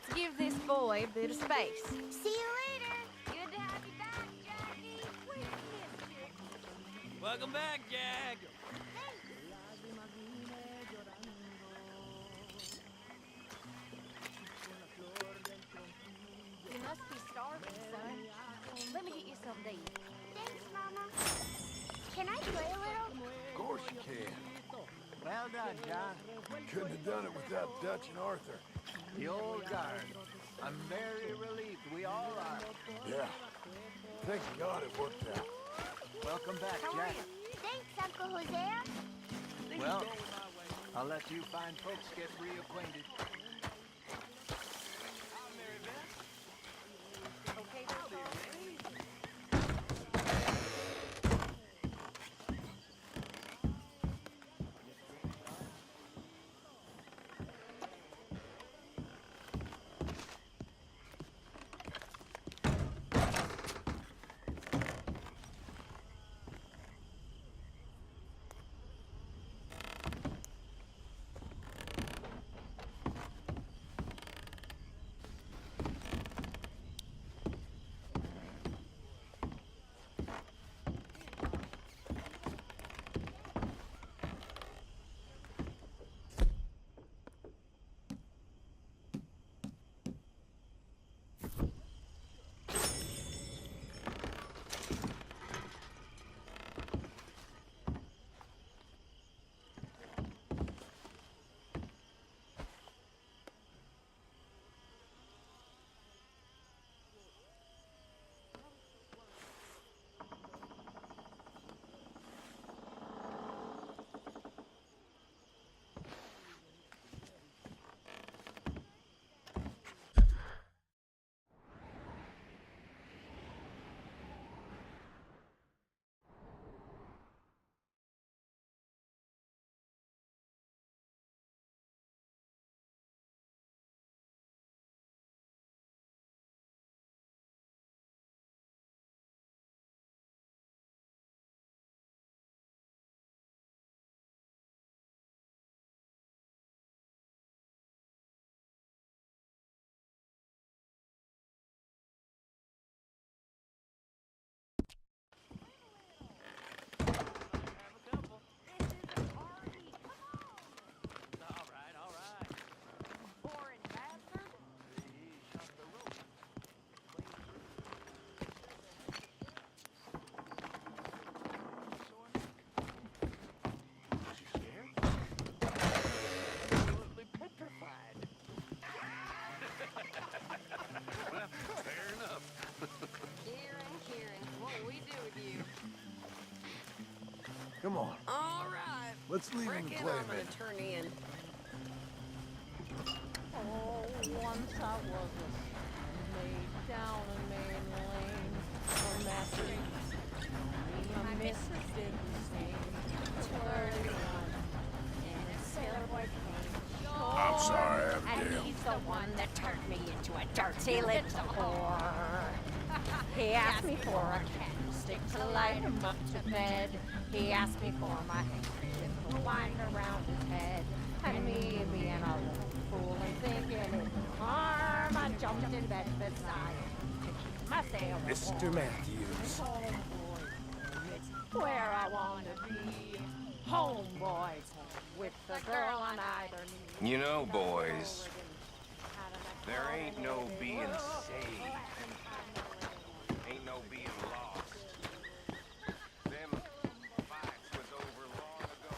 Let's give this boy a bit of space. See you later. Good to have you back, Jackie. We missed you. Welcome back, Jack. You must be starving, son. Let me get you something to eat. Thanks, Mama. Can I play a little? Of course you can. Well done, John. Couldn't have done it without Dutch and Arthur. The old guard. I'm very relieved. We all are. Yeah. Thank God it worked out. Welcome back, How are Jack. you? Thanks, Uncle Hosea. Well, I'll let you fine folks get reacquainted. Okay, that's all. Come on. All right. Let's leave him to play, man. Turn in. Oh, once I was a maid down a main lane. For masters, my mistress did the same. 31, and a sailor boy came. I'm sorry, And Abigail. he's the one that turned me into a dirty little whore. He asked me for a candlestick to light him up to bed. He asked me for my handkerchief to wind around his head. And me being a little fool and thinking it would harm, I jumped in bed beside him to keep my sail Mr. warm. Matthews. Homeboys, it's where I want to be. Homeboys, with the girl on either knee. You know, boys, there ain't no being saved. Ain't no being lost. Them fights was over long ago.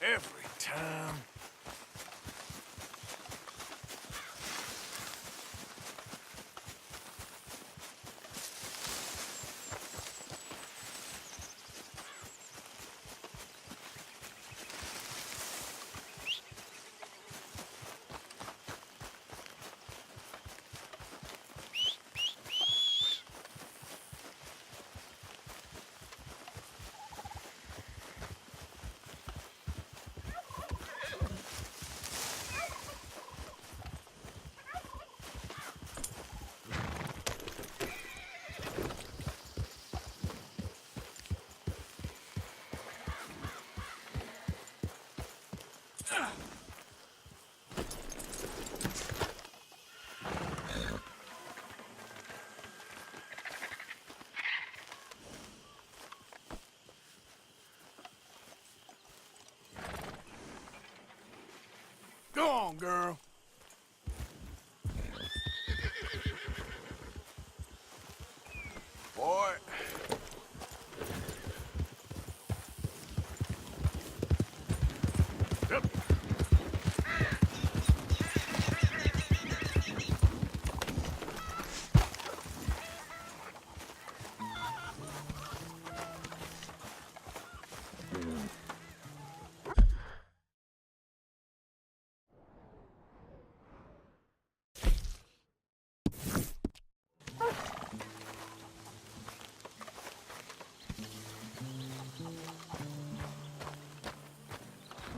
Every time. Go on, girl. Boy. Yep.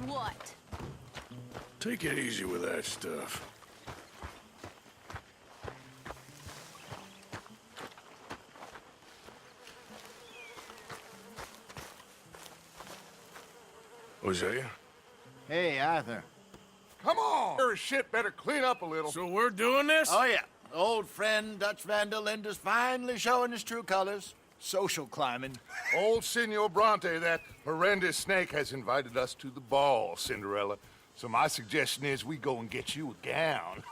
What? Take it easy with that stuff. Hosea? Hey, Arthur. Come on! Your shit better clean up a little. So we're doing this? Oh, yeah. Old friend Dutch Van der Linde is finally showing his true colors. Social climbing. Old Senor Bronte, that horrendous snake, has invited us to the ball, Cinderella. So my suggestion is we go and get you a gown.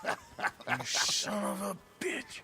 You son of a bitch.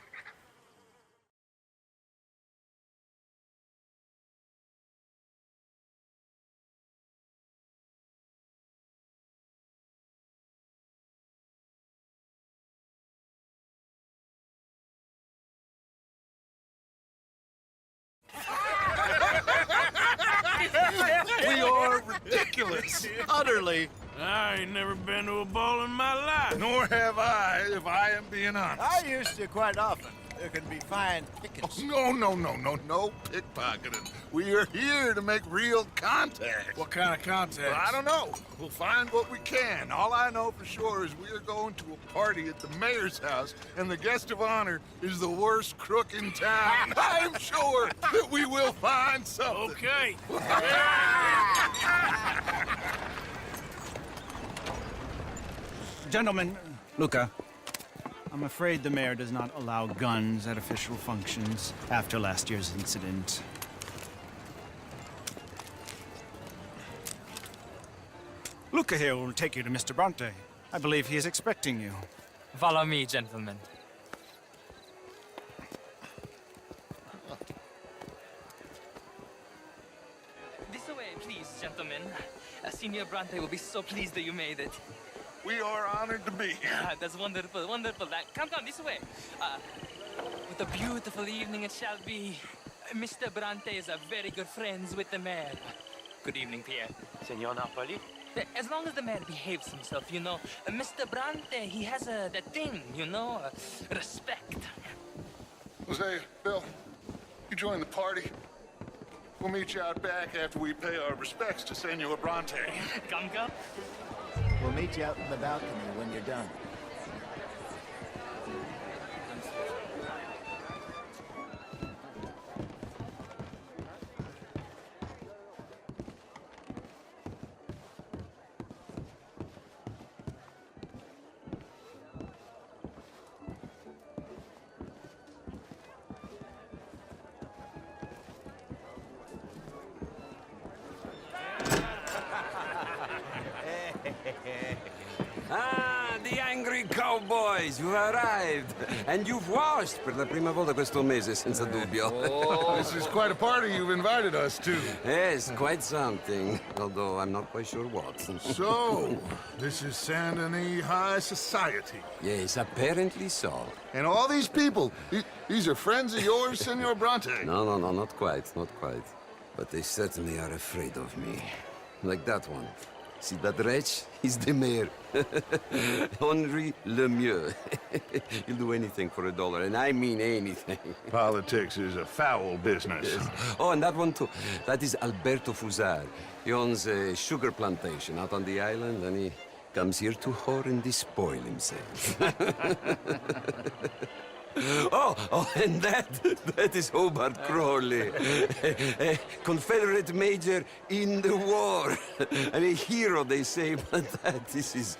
We are ridiculous. Utterly. I ain't never been to a ball in my life. Nor have I, if I am being honest. I used to quite often. There can be fine pickings. No pickpocketing. We are here to make real contact. What kind of contact? Well, I don't know. We'll find what we can. All I know for sure is we are going to a party at the mayor's house, and the guest of honor is the worst crook in town. I'm sure that we will find something. Okay. Gentlemen, Luca, I'm afraid the mayor does not allow guns at official functions after last year's incident. Luca here will take you to Mr. Bronte. I believe he is expecting you. Follow me, gentlemen. This way, please, gentlemen. Senior Bronte will be so pleased that you made it. We are honored to be here. That's wonderful, wonderful. Come, this way. What a beautiful evening it shall be. Mr. Bronte is a very good friends with the mayor. Good evening, Pierre. Senor Napoli? As long as the mayor behaves himself, you know. Mr. Bronte, he has that thing, you know, respect. Jose, Bill, you join the party. We'll meet you out back after we pay our respects to Senor Bronte. Come. We'll meet you out in the balcony when you're done. the angry cowboys, you've arrived. And you've washed per la prima volta questo mese, senza dubbio. This is quite a party you've invited us to. Yes, quite something. Although I'm not quite sure what. So, this is Saint Denis High Society. Yes, apparently so. And all these people, these are friends of yours, Senor Bronte? No, not quite, not quite. But they certainly are afraid of me. Like that one. See that wretch? He's the mayor. Henri Lemieux. He'll do anything for $1, and I mean anything. Politics is a foul business. Yes. Oh, and that one too. That is Alberto Fusar. He owns a sugar plantation out on the island, and he comes here to whore and despoil himself. Oh, and that is Hobart Crawley, a Confederate major in the war, and a hero, they say, but that is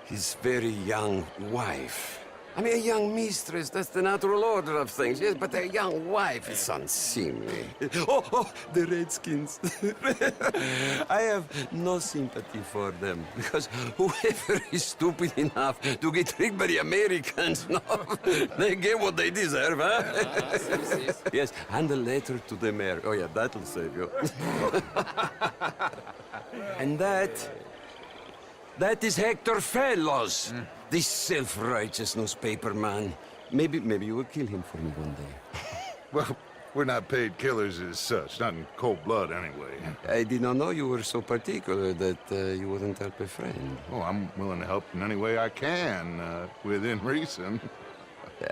his very young wife. I mean, a young mistress, that's the natural order of things, yes, but a young wife is unseemly. Oh, the Redskins. I have no sympathy for them, because whoever is stupid enough to get tricked by the Americans, no, they get what they deserve, huh? Yes, and a letter to the mayor. Oh, yeah, that'll save you. And that is Hector Fellows. This self-righteous newspaper man. Maybe you will kill him for me one day. Well, we're not paid killers as such, not in cold blood anyway. I did not know you were so particular that you wouldn't help a friend. Oh, I'm willing to help in any way I can, within reason.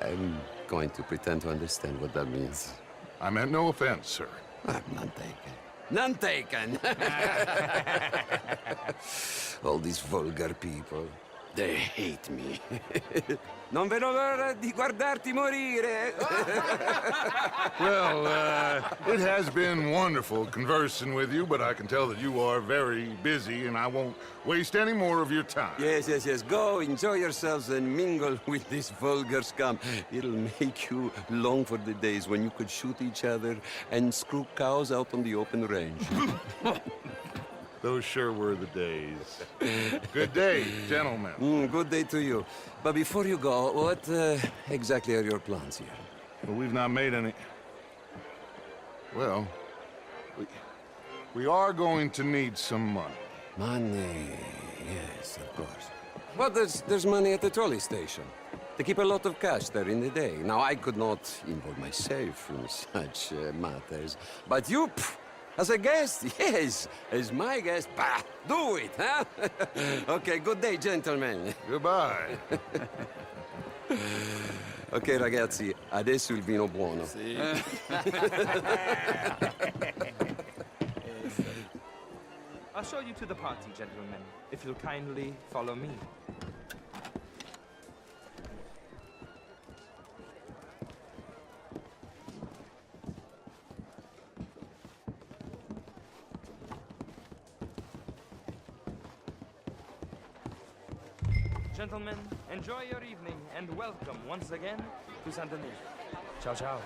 I'm going to pretend to understand what that means. I meant no offense, sir. None taken. None taken! All these vulgar people. They hate me. Non vedo l'ora di guardarti morire. Well, it has been wonderful conversing with you, but I can tell that you are very busy, and I won't waste any more of your time. Yes. Go, enjoy yourselves, and mingle with this vulgar scum. It'll make you long for the days when you could shoot each other and screw cows out on the open range. Those sure were the days. Good day, gentlemen. Good day to you. But before you go, what exactly are your plans here? Well, we've not made any... Well, we are going to need some money. Money, yes, of course. But there's money at the trolley station. They keep a lot of cash there in the day. Now, I could not involve myself in such matters. But you... As a guest, yes. As my guest, bah, do it, huh? Okay, good day, gentlemen. Goodbye. Ok, ragazzi, adesso il vino buono. I'll show you to the party, gentlemen, if you'll kindly follow me. Gentlemen, enjoy your evening and welcome once again to Saint Denis. Ciao, ciao.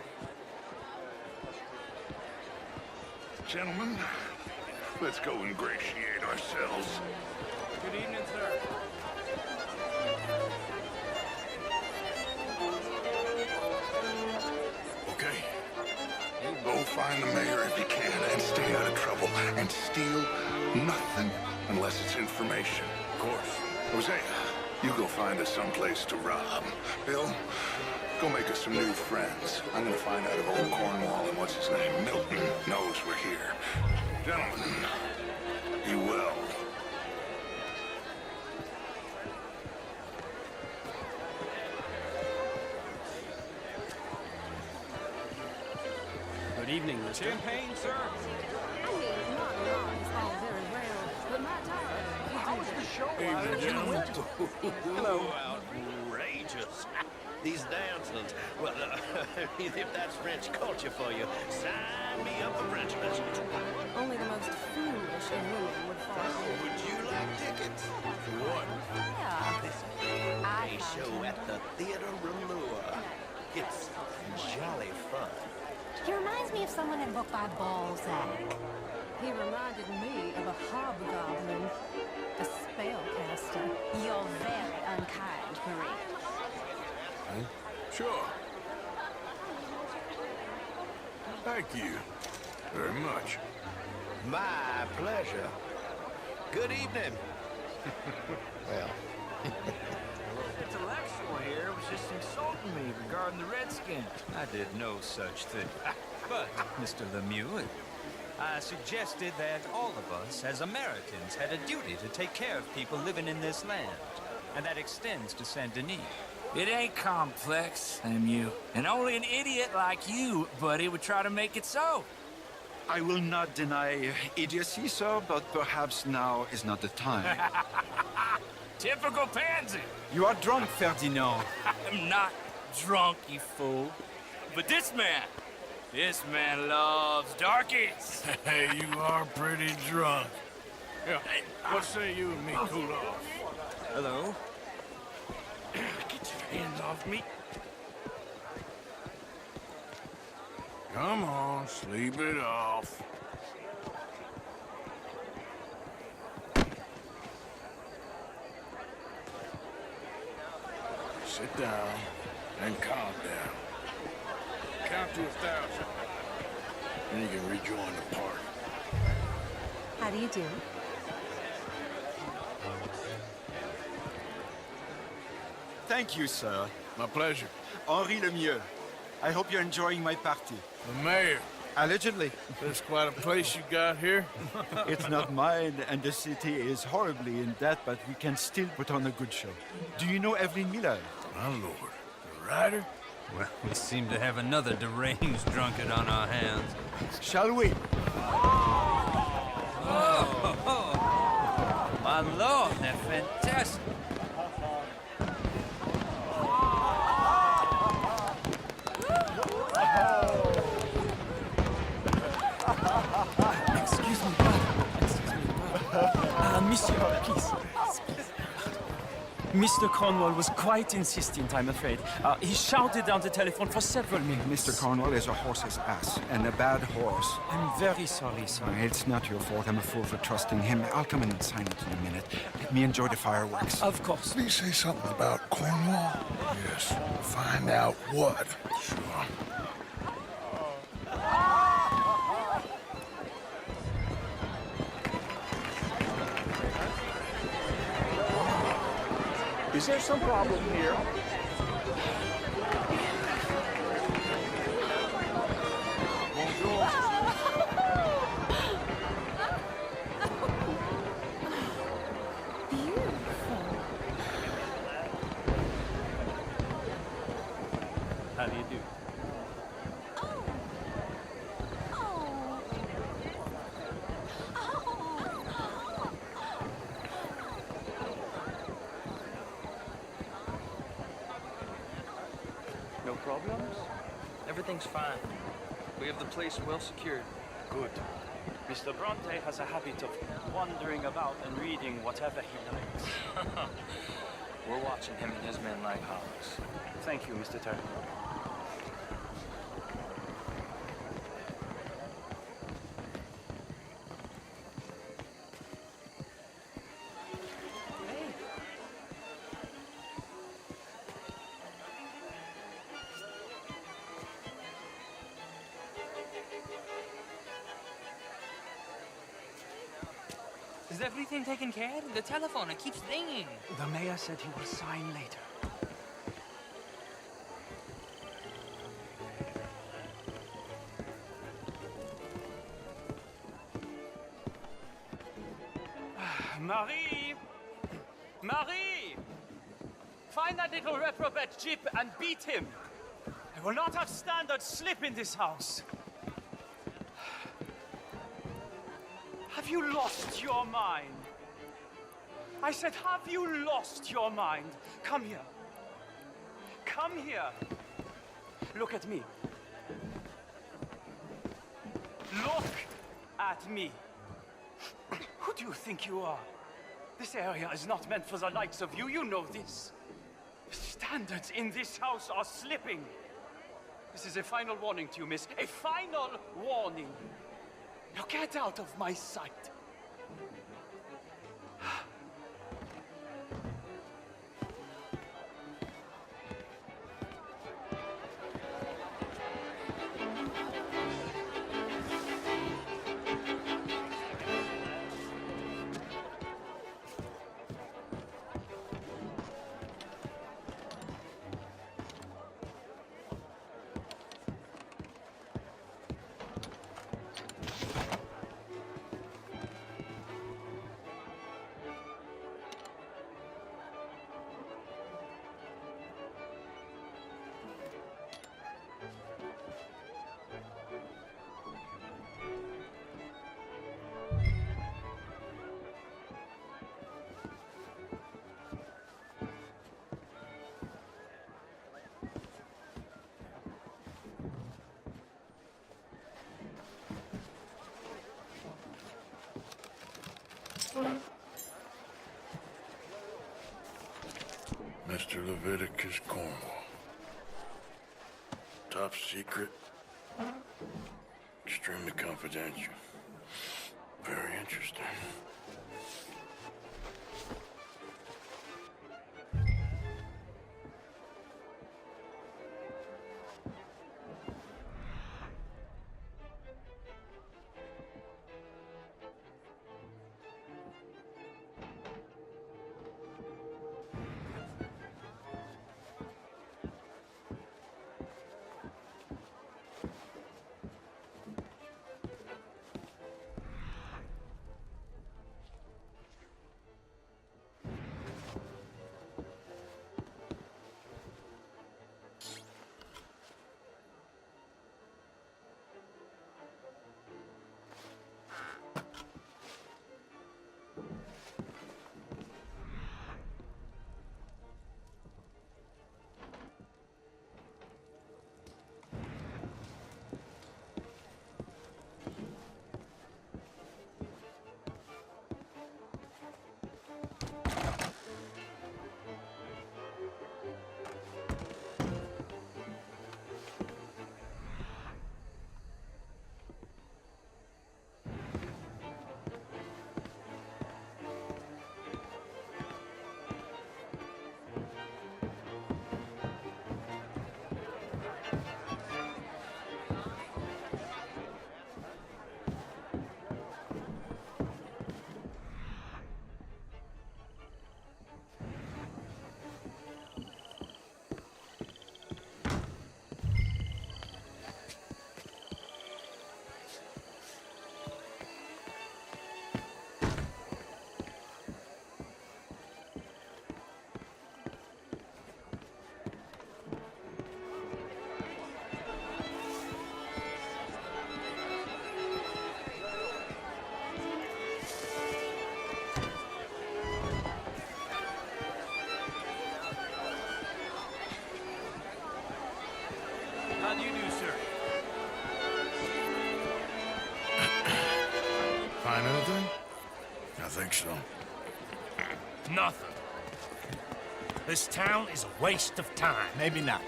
Gentlemen, let's go ingratiate ourselves. Good evening, sir. Okay? You go find the mayor if you can and stay out of trouble. And steal nothing unless it's information. Of course. Hosea, you go find us someplace to rob. Bill, go make us some new friends. I'm gonna find out if old Cornwall and what's his name, Milton, knows we're here. Gentlemen, be well. Good evening, mister. Champagne, sir. I mean, not wrong is all very well, but my daughter, how was the show? Evening, gentlemen. Outrageous. These dancers, well, if that's French culture for you, sign me up for French lessons. Only the most foolish of women would fall for it. Would you like tickets? What? Yeah. This gay show at the Theater Relure. It's jolly fun. He reminds me of someone in a book by Balzac. He reminded me of a hobgoblin. A spellcaster. You're very unkind, Marie. Sure. Thank you very much. My pleasure. Good evening. Well, Intellectual here was just insulting me regarding the Redskins. I did no such thing. But, Mr. Lemieux, I suggested that all of us, as Americans, had a duty to take care of people living in this land. And that extends to Saint Denis. It ain't complex, Lemieux. And only an idiot like you, buddy, would try to make it so. I will not deny idiocy, sir, but perhaps now is not the time. Typical pansy. You are drunk, Ferdinand. I'm not drunk, you fool. But this man loves darkies. Hey, you are pretty drunk. Yeah, what say you and me cool off? Hello? Get your hands off me. Come on, sleep it off. Sit down and calm down. Count to 1,000. Then you can rejoin the party. How do you do? Thank you, sir. My pleasure. Henri Lemieux. I hope you're enjoying my party. The mayor. Allegedly. That's quite a place you got here. It's not mine, and the city is horribly in debt, but we can still put on a good show. Do you know Evelyn Miller? My lord. The writer? Well, we seem to have another deranged drunkard on our hands. Shall we? My lord, they're fantastic. Excuse me, monsieur, please. Mr. Cornwall was quite insistent, I'm afraid. He shouted down the telephone for several minutes. Mr. Cornwall is a horse's ass, and a bad horse. I'm very sorry, sir. It's not your fault. I'm a fool for trusting him. I'll come in and sign it in a minute. Let me enjoy the fireworks. Of course. Did he say something about Cornwall? Yes. Find out what. Sure. Is there some problem here? How do you do? No problems? Everything's fine. We have the place well secured. Good. Mr. Bronte has a habit of wandering about and reading whatever he likes. We're watching him and his men like hawks. Thank you, Mr. Turner. Is everything taken care of? The telephone, it keeps ringing. The mayor said he will sign later. Marie! Marie! Find that little reprobate Jip and beat him. I will not have standard slip in this house. Have you lost your mind? I said, have you lost your mind? Come here. Come here. Look at me. Look at me. Who do you think you are? This area is not meant for the likes of you. You know this. The standards in this house are slipping. This is a final warning to you, miss. A final warning. Now get out of my sight. Leviticus, Cornwall. Top secret. Extremely confidential. Very interesting. How do you do, sir? Find anything? I think so. Nothing. This town is a waste of time. Maybe not.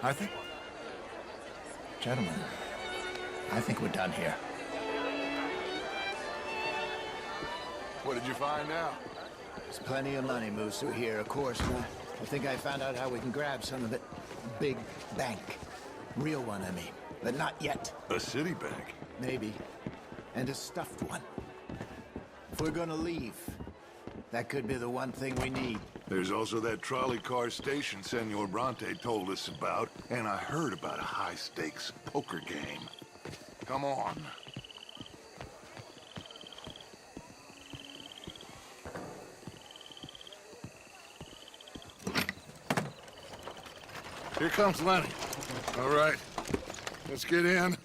Arthur? Gentlemen, I think we're done here. What did you find out? There's plenty of money moves through here, of course. I think I found out how we can grab some of it. Big bank. Real one, I mean. But not yet. A city bank? Maybe. And a stuffed one. If we're gonna leave, that could be the one thing we need. There's also that trolley car station Senor Bronte told us about, and I heard about a high-stakes poker game. Come on. Here comes Lenny. All right, let's get in.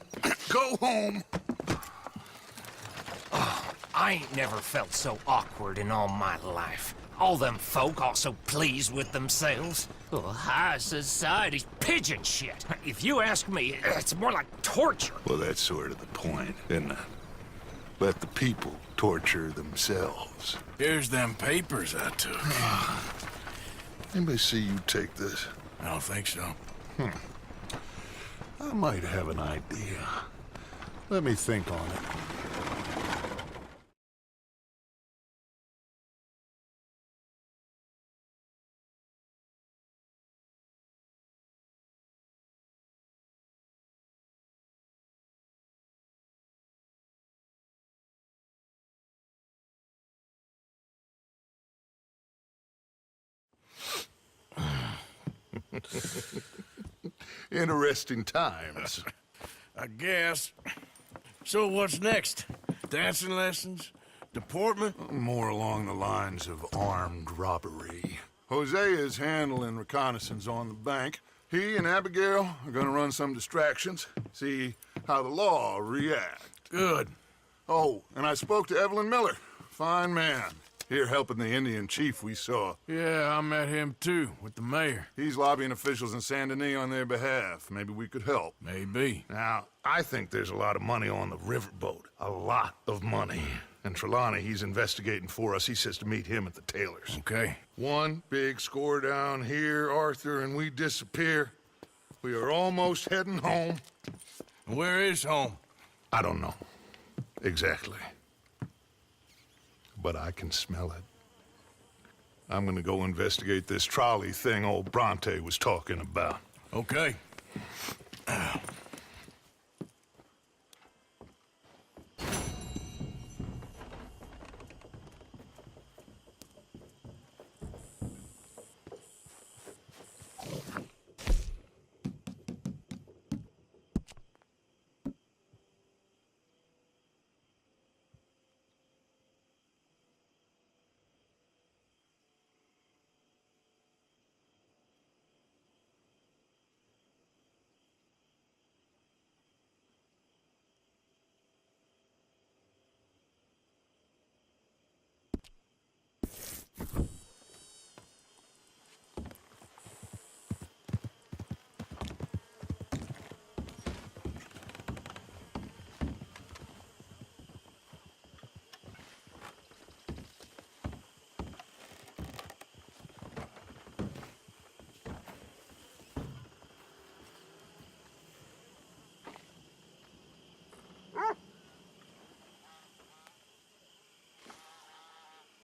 Go home. I ain't never felt so awkward in all my life. All them folk all so pleased with themselves. Oh, high society's pigeon shit. If you ask me, it's more like torture. Well, that's sort of the point, isn't it? Let the people torture themselves. Here's them papers I took. Anybody see you take this? I don't think so. I might have an idea. Let me think on it. Interesting times. I guess. So what's next? Dancing lessons? Deportment? More along the lines of armed robbery. Jose is handling reconnaissance on the bank. He and Abigail are gonna run some distractions, see how the law react. Good. Oh, and I spoke to Evelyn Miller. Fine man. Here helping the Indian chief we saw. Yeah, I met him too, with the mayor. He's lobbying officials in Saint Denis on their behalf. Maybe we could help. Maybe. Now, I think there's a lot of money on the riverboat. A lot of money. And Trelawney, he's investigating for us. He says to meet him at the tailor's. Okay. One big score down here, Arthur, and we disappear. We are almost heading home. Where is home? I don't know. Exactly. But I can smell it. I'm gonna go investigate this trolley thing old Bronte was talking about. Okay.